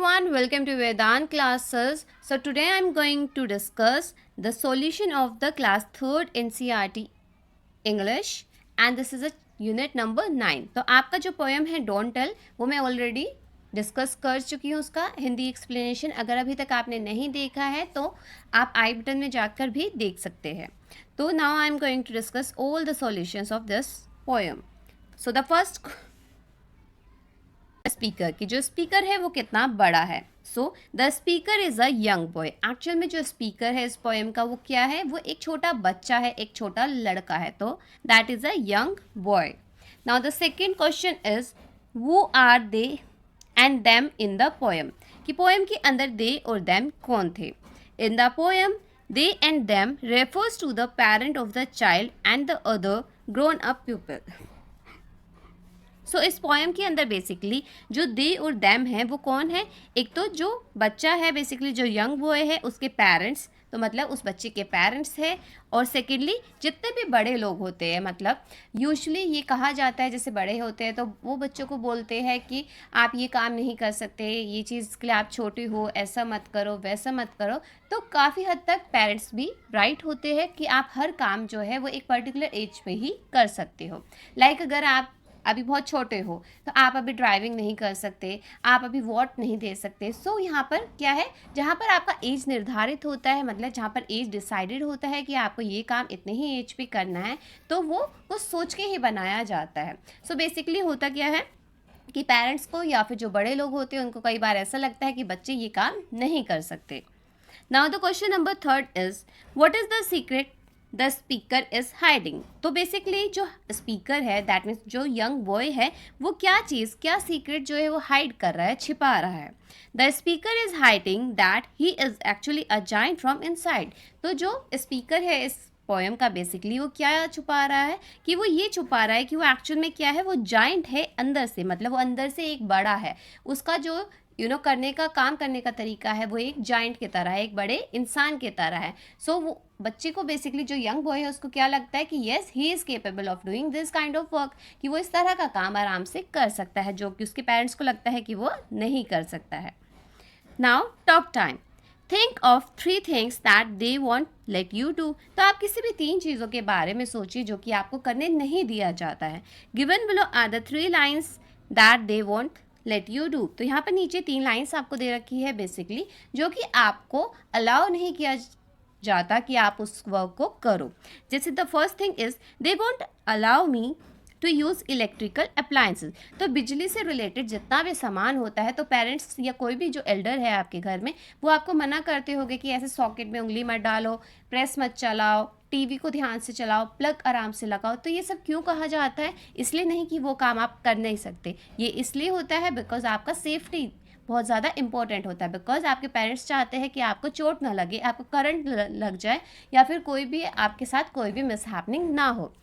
everyone, welcome to Vedant classes. So today I am going to discuss the solution of the class 3rd NCERT English and this is a unit number 9. तो आपका जो poem है don't tell वो मैं already discuss कर चुकी हूँ उसका हिंदी एक्सप्लेनेशन. अगर अभी तक आपने नहीं देखा है तो आप आई बटन में जाकर भी देख सकते हैं. तो now I am going to discuss all the solutions of this poem. So the first speaker की जो स्पीकर है वो कितना बड़ा है. So the speaker is a young boy. Actual में जो स्पीकर है इस पोएम का वो क्या है, वो एक छोटा बच्चा है, एक छोटा लड़का है. तो that is a young boy. Now the second question is who are they and them in the poem. कि पोएम के अंदर दे और देम कौन थे. In the poem they and them refers to the parent of the child and the other grown up people. So इस poem के अंदर basically जो दे और दैम है वो कौन है. एक तो जो बच्चा है बेसिकली जो यंग बॉय है उसके पेरेंट्स, तो मतलब उस बच्चे के पेरेंट्स है. और सेकेंडली जितने भी बड़े लोग होते हैं, मतलब यूजुअली ये कहा जाता है जैसे बड़े होते हैं तो वो बच्चों को बोलते हैं कि आप ये काम नहीं कर सकते, ये चीज़ के लिए आप छोटे हो, ऐसा मत करो वैसा मत करो. तो काफ़ी हद तक पेरेंट्स भी राइट होते हैं कि आप हर काम जो है वो एक पर्टिकुलर एज पे ही कर सकते हो. लाइक अगर आप अभी बहुत छोटे हो तो आप अभी ड्राइविंग नहीं कर सकते, आप अभी वोट नहीं दे सकते. सो यहाँ पर क्या है, जहाँ पर आपका एज निर्धारित होता है, मतलब जहाँ पर एज डिसाइडेड होता है कि आपको ये काम इतने ही एज पे करना है, तो वो कुछ सोच के ही बनाया जाता है. सो बेसिकली होता क्या है कि पेरेंट्स को या फिर जो बड़े लोग होते हैं उनको कई बार ऐसा लगता है कि बच्चे ये काम नहीं कर सकते. Now the question number 3 is what is the secret the speaker is hiding. तो बेसिकली जो स्पीकर है दैट मीन्स जो यंग बॉय है वो क्या चीज़, क्या सीक्रेट जो है वो हाइड कर रहा है, छिपा रहा है. The speaker is hiding that he is actually a giant from inside. तो जो स्पीकर है इस पोएम का बेसिकली वो क्या छुपा रहा है कि वो ये छुपा रहा है कि वो एक्चुअल में क्या है, वो जाइंट है अंदर से, मतलब वो अंदर से एक बड़ा है. उसका जो करने का काम करने का तरीका है वो एक जाइंट की तरह है, एक बड़े इंसान की तरह है. सो वो बच्चे को बेसिकली जो यंग बॉय है उसको क्या लगता है कि yes he is capable of doing this kind of work, कि वो इस तरह का काम आराम से कर सकता है जो कि उसके पेरेंट्स को लगता है कि वो नहीं कर सकता है. Now talk time. Think of 3 things that they won't let you do. तो आप किसी भी 3 चीज़ों के बारे में सोचिए जो कि आपको करने नहीं दिया जाता है. Given below are the 3 lines that they won't let you do. तो यहाँ पर नीचे 3 लाइन्स आपको दे रखी है बेसिकली जो कि आपको अलाउ नहीं किया जाता कि आप उस वर्क को करो. जैसे the first thing is they won't allow me to use electrical appliances. तो बिजली से रिलेटेड जितना भी सामान होता है तो पेरेंट्स या कोई भी जो एल्डर है आपके घर में वो आपको मना करते होंगे कि ऐसे सॉकेट में उंगली मत डालो, प्रेस मत चलाओ, टीवी को ध्यान से चलाओ, प्लग आराम से लगाओ. तो ये सब क्यों कहा जाता है, इसलिए नहीं कि वो काम आप कर नहीं सकते, ये इसलिए होता है बिकॉज आपका सेफ्टी बहुत ज़्यादा इंपॉर्टेंट होता है. बिकॉज आपके पेरेंट्स चाहते हैं कि आपको चोट ना लगे, आपको करंट लग जाए या फिर कोई भी आपके साथ कोई भी मिसहैपनिंग ना हो.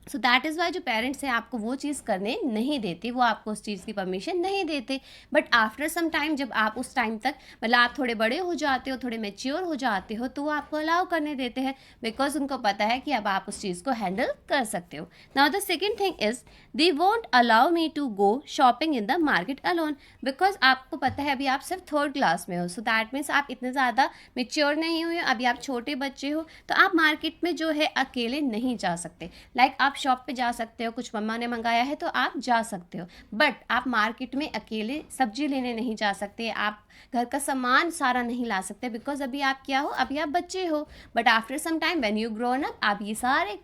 सो दैट इज़ वाई जो पेरेंट्स हैं आपको वो चीज़ करने नहीं देते, वो आपको उस चीज़ की परमिशन नहीं देते. बट आफ्टर सम टाइम जब आप उस टाइम तक मतलब आप थोड़े बड़े हो जाते हो, थोड़े मेच्योर हो जाते हो, तो वो आपको अलाउ करने देते हैं बिकॉज उनको पता है कि अब आप उस चीज़ को हैंडल कर सकते हो. Now the second thing is they won't allow me to go shopping in the market alone. Because आपको पता है अभी आप सिर्फ 3rd क्लास में हो, सो दैट मीन्स आप इतने ज़्यादा मेच्योर नहीं हुए, अभी आप छोटे बच्चे हो, तो आप मार्केट में जो है अकेले नहीं जा सकते. लाइक आप शॉप पे जा सकते हो, कुछ मम्मा ने मंगाया है तो आप जा सकते हो, बट आप मार्केट में अकेले सब्जी लेने नहीं जा सकते, आप घर का सामान सारा नहीं ला सकते बिकॉज अभी आप क्या हो, अभी आप बच्चे हो. But after some time when you grown up आप ये सारे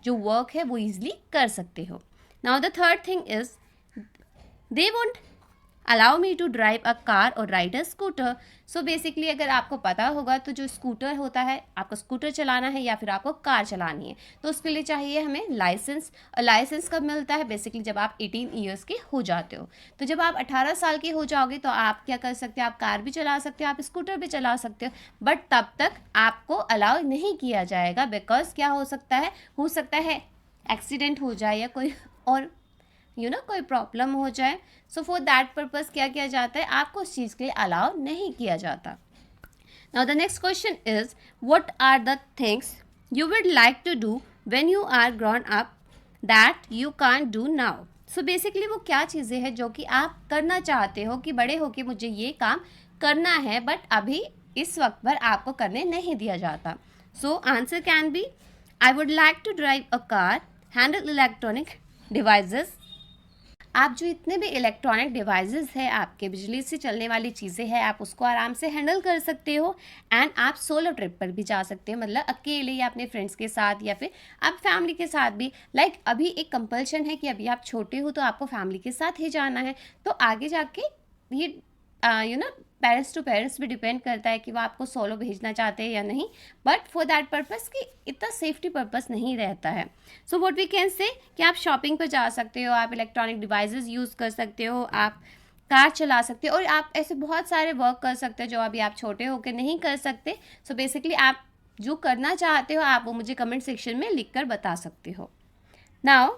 जो वर्क है वो ईजिली कर सकते हो. Now the third thing is they won't allow me to drive a car और ride a scooter. So basically अगर आपको पता होगा तो जो स्कूटर होता है, आपको स्कूटर चलाना है या फिर आपको कार चलानी है तो उसके लिए चाहिए हमें लाइसेंस. और लाइसेंस कब मिलता है, बेसिकली जब आप 18 ईयर्स के हो जाते हो. तो जब आप 18 साल के हो जाओगे तो आप क्या कर सकते हो, आप कार भी चला सकते हो, आप स्कूटर भी चला सकते हो. बट तब तक आपको अलाउ नहीं किया जाएगा बिकॉज क्या हो सकता है एक्सीडेंट हो जाए या कोई और कोई प्रॉब्लम हो जाए. सो फॉर दैट पर्पज़ क्या किया जाता है, आपको उस चीज़ के लिए अलाउ नहीं किया जाता. Now the next question is what are the things you would like to do when you are grown up that you can't do now. So basically वो क्या चीज़ें हैं जो कि आप करना चाहते हो कि बड़े होके मुझे ये काम करना है, बट अभी इस वक्त पर आपको करने नहीं दिया जाता. So answer can be I would like to drive a car, handle electronic devices. आप जो इतने भी इलेक्ट्रॉनिक डिवाइसेस है, आपके बिजली से चलने वाली चीज़ें हैं, आप उसको आराम से हैंडल कर सकते हो. एंड आप सोलो ट्रिप पर भी जा सकते हो, मतलब अकेले या अपने फ्रेंड्स के साथ या फिर आप फैमिली के साथ भी. लाइक अभी एक कंपल्शन है कि अभी आप छोटे हो तो आपको फैमिली के साथ ही जाना है. तो आगे जाके ये पेरेंट्स टू पेरेंट्स भी डिपेंड करता है कि वो आपको सोलो भेजना चाहते हैं या नहीं, बट फॉर दैट पर्पस कि इतना सेफ्टी पर्पस नहीं रहता है. So what we can say कि आप शॉपिंग पर जा सकते हो, आप इलेक्ट्रॉनिक डिवाइसेस यूज़ कर सकते हो, आप कार चला सकते हो, और आप ऐसे बहुत सारे वर्क कर सकते हो जो अभी आप छोटे होकर नहीं कर सकते. सो बेसिकली आप जो करना चाहते हो आप वो मुझे कमेंट सेक्शन में लिख कर बता सकते हो. Now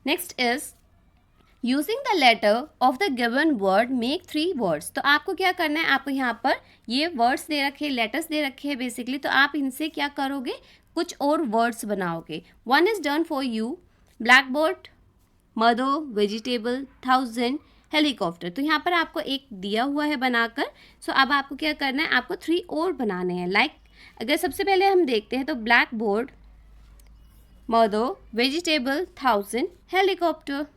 next is using the letter of the given word make 3 words. तो आपको क्या करना है, आपको यहाँ पर ये वर्ड्स दे रखे हैं, लेटर्स दे रखे हैं बेसिकली. तो आप इनसे क्या करोगे, कुछ और वर्ड्स बनाओगे. 1 is done for you, black board, mother, vegetable, 1000, helicopter. तो यहाँ पर आपको एक दिया हुआ है बनाकर. सो अब आपको क्या करना है, आपको 3 और बनाने हैं. लाइक अगर सबसे पहले हम देखते हैं तो black board, mother, vegetable, 1000, helicopter.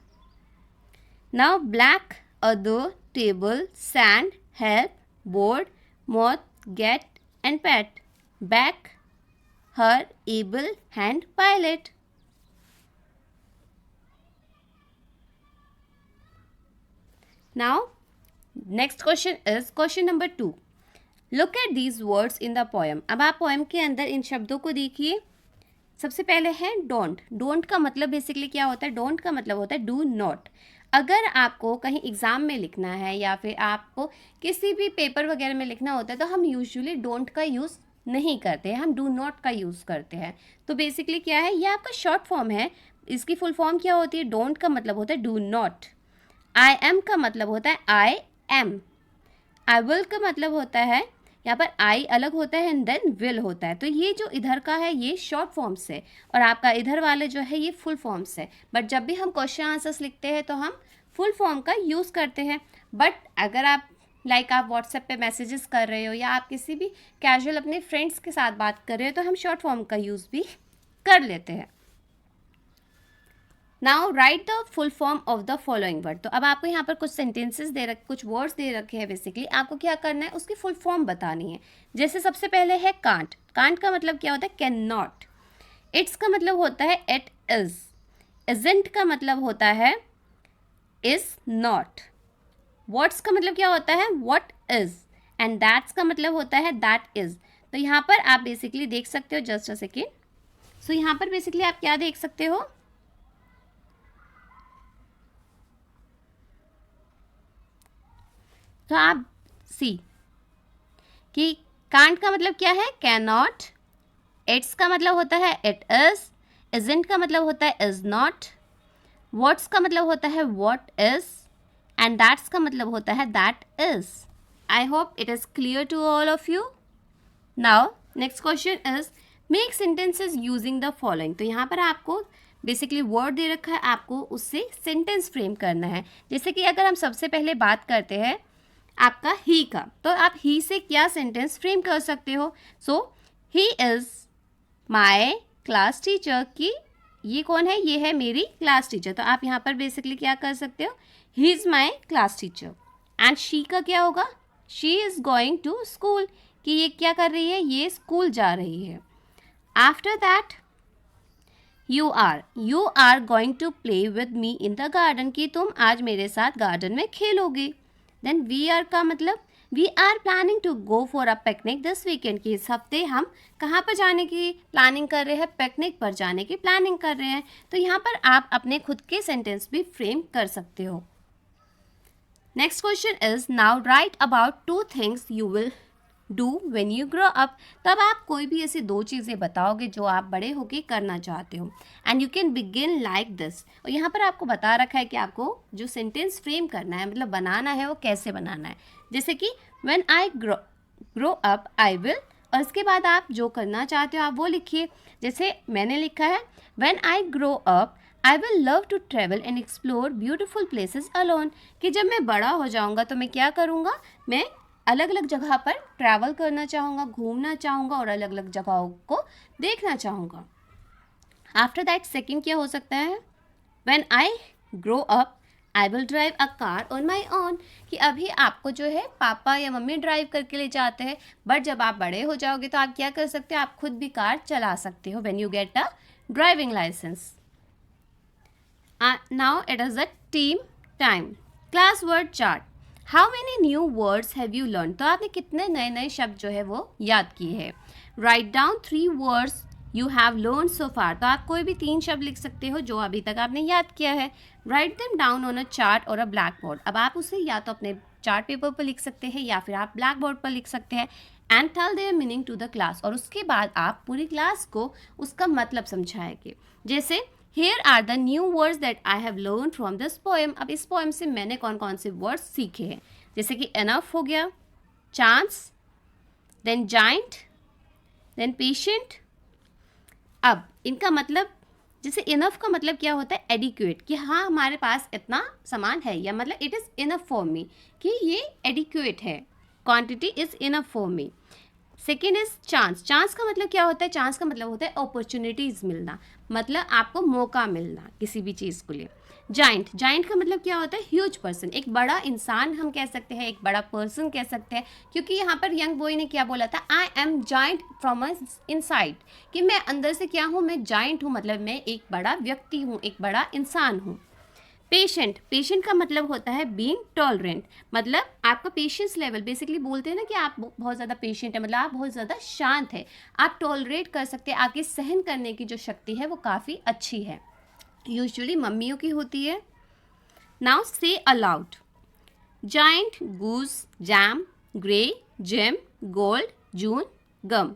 Now black, other, table, sand, help, board, moth, get and pet. Back, her, able, hand, pilot. Now next question is question number 2. Look at these words in the poem. अब आप poem के अंदर इन शब्दों को देखिए. सबसे पहले है डोंट. डोंट का मतलब बेसिकली क्या होता है, डोंट का मतलब होता है डू नॉट. अगर आपको कहीं एग्ज़ाम में लिखना है या फिर आपको किसी भी पेपर वगैरह में लिखना होता है तो हम यूजुअली डोंट का यूज़ नहीं करते हैं, हम डू नॉट का यूज़ करते हैं. तो बेसिकली क्या है, ये आपका शॉर्ट फॉर्म है. इसकी फुल फॉर्म क्या होती है, डोंट का मतलब होता है डू नॉट. आई एम का मतलब होता है आई एम. आई विल का मतलब होता है, यहाँ पर आई अलग होता है एंड देन विल होता है. तो ये जो इधर का है ये शॉर्ट फॉर्म्स है और आपका इधर वाले जो है ये फुल फॉर्म्स है. बट जब भी हम क्वेश्चन आंसर्स लिखते हैं तो हम फुल फॉर्म का यूज़ करते हैं. बट अगर आप आप व्हाट्सएप पे मैसेजेस कर रहे हो या आप किसी भी कैजुअल अपने फ्रेंड्स के साथ बात कर रहे हो तो हम शॉर्ट फॉर्म का यूज़ भी कर लेते हैं. Now right the full form of the following word. तो अब आपको यहाँ पर कुछ सेंटेंसेस कुछ वर्ड्स दे रखे हैं. बेसिकली आपको क्या करना है, उसकी फुल फॉर्म बतानी है. जैसे सबसे पहले है कांट. कांट का मतलब क्या होता है, कैन नॉट. इट्स का मतलब होता है इट इज. इजंट का मतलब होता है इज नॉट. व्हाट्स का मतलब क्या होता है, व्हाट इज. एंड दैट्स का मतलब होता है दैट इज. तो यहाँ पर आप बेसिकली देख सकते हो, जस्ट अ सेकेंड. सो यहाँ पर बेसिकली आप क्या देख सकते हो, तो आप सी कि कांट का मतलब क्या है, कैन नॉट. इट्स का मतलब होता है इट इज. इजंट का मतलब होता है इज नॉट. व्हाट्स का मतलब होता है व्हाट इज. एंड दैट्स का मतलब होता है that is. I hope it is clear to all of you. Now next question is make sentences using the following. तो यहाँ पर आपको बेसिकली वर्ड दे रखा है, आपको उससे सेंटेंस फ्रेम करना है. जैसे कि अगर हम सबसे पहले बात करते हैं आपका ही का, तो आप ही से क्या सेंटेंस फ्रेम कर सकते हो. So he is my class teacher. कि ये कौन है, ये है मेरी क्लास टीचर. तो आप यहाँ पर बेसिकली क्या कर सकते हो, he is my class teacher. And she का क्या होगा, she is going to school. कि ये क्या कर रही है, ये स्कूल जा रही है. After that you are going to play with me in the garden. कि तुम आज मेरे साथ गार्डन में खेलोगे. देन वी आर का मतलब we are planning to go for a picnic this weekend. की इस हफ्ते हम कहाँ पर जाने की प्लानिंग कर रहे हैं, पिकनिक पर जाने की प्लानिंग कर रहे हैं. तो यहाँ पर आप अपने खुद के सेंटेंस भी फ्रेम कर सकते हो. Next question is now right about 2 things you will do when you grow up. तब आप कोई भी ऐसी 2 चीज़ें बताओगे जो आप बड़े होके करना चाहते हो. And you can begin like this. और यहाँ पर आपको बता रखा है कि आपको जो सेंटेंस फ्रेम करना है, मतलब बनाना है, वो कैसे बनाना है. जैसे कि when I grow up I will, और इसके बाद आप जो करना चाहते हो आप वो लिखिए. जैसे मैंने लिखा है when I grow up I will love to travel and explore beautiful places alone, कि जब मैं बड़ा हो जाऊँगा तो मैं क्या करूँगा, मैं अलग अलग जगह पर ट्रैवल करना चाहूँगा, घूमना चाहूँगा और अलग अलग जगहों को देखना चाहूँगा। आफ्टर दैट सेकेंड क्या हो सकता है, when I grow up I will drive a car on my own, कि अभी आपको जो है पापा या मम्मी ड्राइव करके ले जाते हैं, बट जब आप बड़े हो जाओगे तो आप क्या कर सकते हो, आप खुद भी कार चला सकते हो when you get a driving licence. Now it is a team time. Class word chart. How many new words have you learn, तो आपने कितने नए नए शब्द जो है वो याद किए हैं। Write down 3 words you have learn so far, तो आप कोई भी 3 शब्द लिख सकते हो जो अभी तक आपने याद किया है। Write them down on a chart और अ ब्लैक बोर्ड, अब आप उसे या तो अपने चार्ट पेपर पर लिख सकते हैं या फिर आप ब्लैक बोर्ड पर लिख सकते हैं। And tell their meaning to the class, और उसके बाद आप पूरी क्लास को उसका मतलब समझाएंगे। जैसे here are the new words that I have learn from this poem, अब इस पोएम से मैंने कौन कौन से वर्ड्स सीखे हैं, जैसे कि एनफ हो गया, chance, then giant, then patient. अब इनका मतलब, जैसे इनफ का मतलब क्या होता है, एडिक्वेट, कि हाँ हमारे पास इतना सामान है, या मतलब it is enough for me, कि ये एडिक्वेट है, quantity is enough for me. Second is chance. Chance का मतलब क्या होता है, चांस का मतलब होता है अपॉर्चुनिटीज़ मिलना, मतलब आपको मौका मिलना किसी भी चीज़ को लिए। जाइंट, जाइंट का मतलब क्या होता है, ह्यूज पर्सन, एक बड़ा इंसान हम कह सकते हैं, एक बड़ा पर्सन कह सकते हैं, क्योंकि यहाँ पर यंग बॉय ने क्या बोला था, I am giant from inside, कि मैं अंदर से क्या हूँ, मैं जाइंट हूँ, मतलब मैं एक बड़ा व्यक्ति हूँ, एक बड़ा इंसान हूँ। पेशेंट, पेशेंट का मतलब होता है बीइंग टॉलरेंट, मतलब आपका पेशेंस लेवल, बेसिकली बोलते हैं ना कि आप बहुत ज़्यादा पेशेंट है, मतलब आप बहुत ज़्यादा शांत है, आप टॉलरेट कर सकते हैं, आपकी सहन करने की जो शक्ति है वो काफ़ी अच्छी है, यूजुअली मम्मियों की होती है। Now say aloud. Giant, goose, jam, grey, gem, gold, June, gum.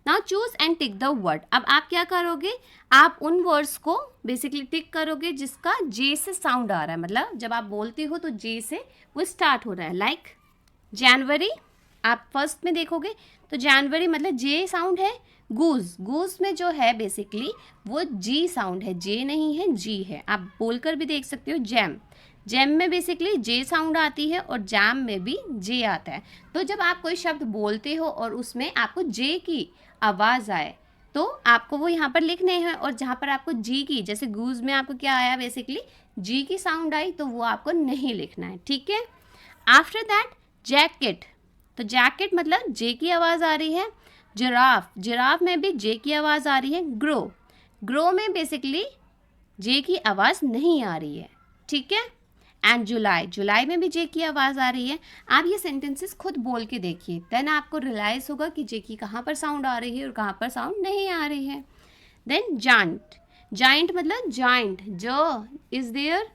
Now choose and tick the word, अब आप क्या करोगे, आप उन वर्ड्स को बेसिकली टिक करोगे जिसका जे से साउंड आ रहा है, मतलब जब आप बोलते हो तो जे से वो स्टार्ट हो रहा है। लाइक जनवरी, आप फर्स्ट में देखोगे तो जनवरी मतलब जे साउंड है। गूज, गूज में जो है बेसिकली वो जी साउंड है, जे नहीं है जी है, आप बोलकर भी देख सकते हो। जैम, जैम में बेसिकली जे साउंड आती है और जैम में भी जे आता है। तो जब आप कोई शब्द बोलते हो और उसमें आपको जे की आवाज़ आए तो आपको वो यहाँ पर लिखने हैं, और जहाँ पर आपको जी की, जैसे गूज में आपको क्या आया, बेसिकली जी की साउंड आई, तो वो आपको नहीं लिखना है, ठीक है। आफ्टर दैट जैकेट, तो जैकेट मतलब जे की आवाज़ आ रही है। जिराफ, जिराफ में भी जे की आवाज़ आ रही है। ग्रो, ग्रो में बेसिकली जे की आवाज़ नहीं आ रही है, ठीक है। एंड जुलाई, जुलाई में भी जे की आवाज़ आ रही है। आप ये सेंटेंसेस खुद बोल के देखिए, देन आपको रियलाइज़ होगा कि जे की कहाँ पर साउंड आ रही है और कहाँ पर साउंड नहीं आ रही है। देन जाइंट, जाइंट मतलब giant, J is there.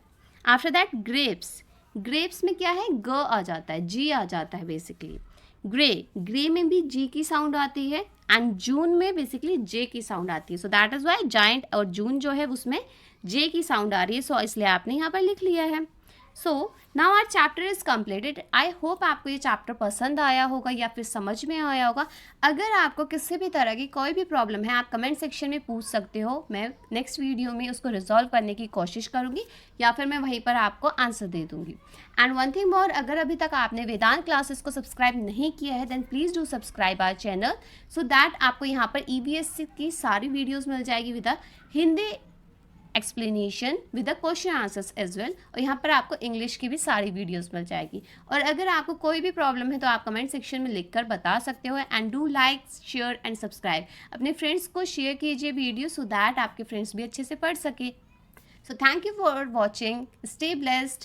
After that grapes, grapes में क्या है, ग आ जाता है, जी आ जाता है बेसिकली। ग्रे, ग्रे में भी जी की साउंड आती है। एंड जून में बेसिकली जे की साउंड आती है, so that is why giant और जून जो है उसमें जे की साउंड आ रही है, सो इसलिए आपने यहाँ पर लिख लिया है। So now our chapter is completed. I hope आपको ये चैप्टर पसंद आया होगा या फिर समझ में आया होगा। अगर आपको किसी भी तरह की कोई भी प्रॉब्लम है, आप कमेंट सेक्शन में पूछ सकते हो, मैं नेक्स्ट वीडियो में उसको रिजॉल्व करने की कोशिश करूँगी या फिर मैं वहीं पर आपको आंसर दे दूँगी। एंड वन थिंग मोर, अगर अभी तक आपने वेदांत क्लासेस को सब्सक्राइब नहीं किया है then please do subscribe our channel, so that आपको यहाँ पर EVS की सारी वीडियोज़ मिल जाएगी with Hindi explanation with the question answers as well, और यहाँ पर आपको इंग्लिश की भी सारी वीडियोस मिल जाएगी। और अगर आपको कोई भी प्रॉब्लम है तो आप कमेंट सेक्शन में लिखकर बता सकते हो। And do like, share and subscribe, अपने फ्रेंड्स को शेयर कीजिए वीडियो, सो दैट आपके फ्रेंड्स भी अच्छे से पढ़ सके। So thank you for watching, stay blessed,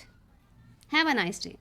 have a nice day.